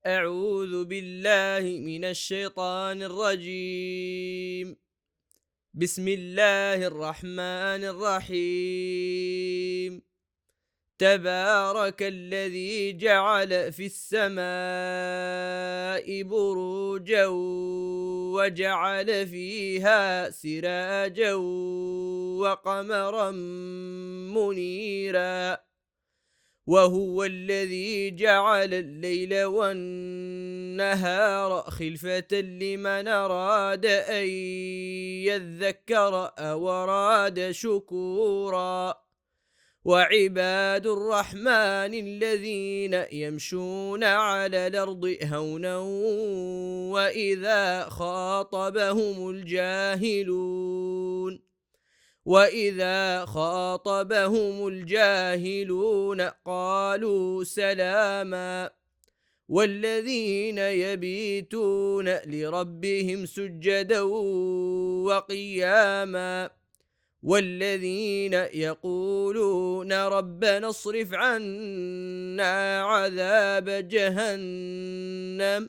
أعوذ بالله من الشيطان الرجيم. بسم الله الرحمن الرحيم. تبارك الذي جعل في السماء بروجا وجعل فيها سراجا وقمرا منيرا وهو الذي جعل الليل والنهار خلفة لمن أراد أن يذكر أو أراد شكورا وعباد الرحمن الذين يمشون على الأرض هونا وإذا خاطبهم الجاهلون قالوا سلاما والذين يبيتون لربهم سجدا وقياما والذين يقولون ربنا اصرف عنا عذاب جهنم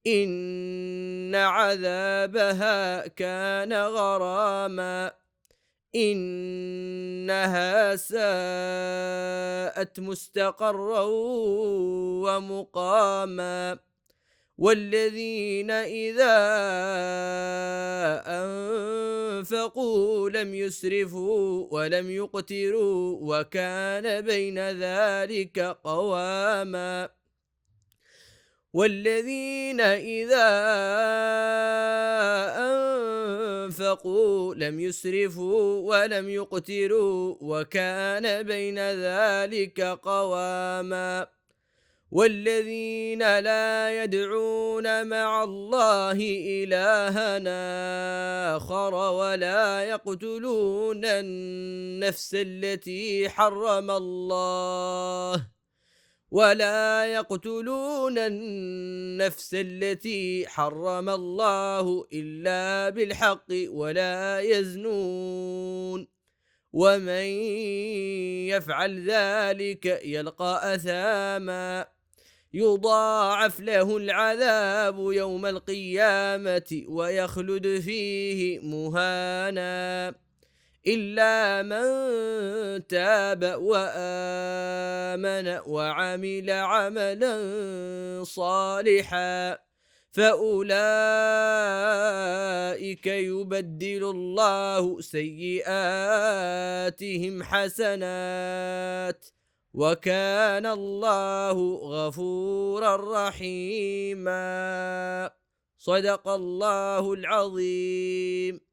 إن عذابها كان غراما إنها ساءت مستقرا ومقاما والذين إذا أنفقوا لم يسرفوا ولم يقتروا وكان بين ذلك قواما والذين إذا أنفقوا لم يسرفوا ولم يقتروا وكان بين ذلك قواما والذين لا يدعون مع الله إلهنا آخر ولا يقتلون النفس التي حرم الله إلا بالحق ولا يزنون ومن يفعل ذلك يلقى أثاما يضاعف له العذاب يوم القيامة ويخلد فيه مهانا إلا من تاب وآمن وعمل عملا صالحا فأولئك يبدل الله سيئاتهم حسنات وكان الله غفورا رحيما. صدق الله العظيم.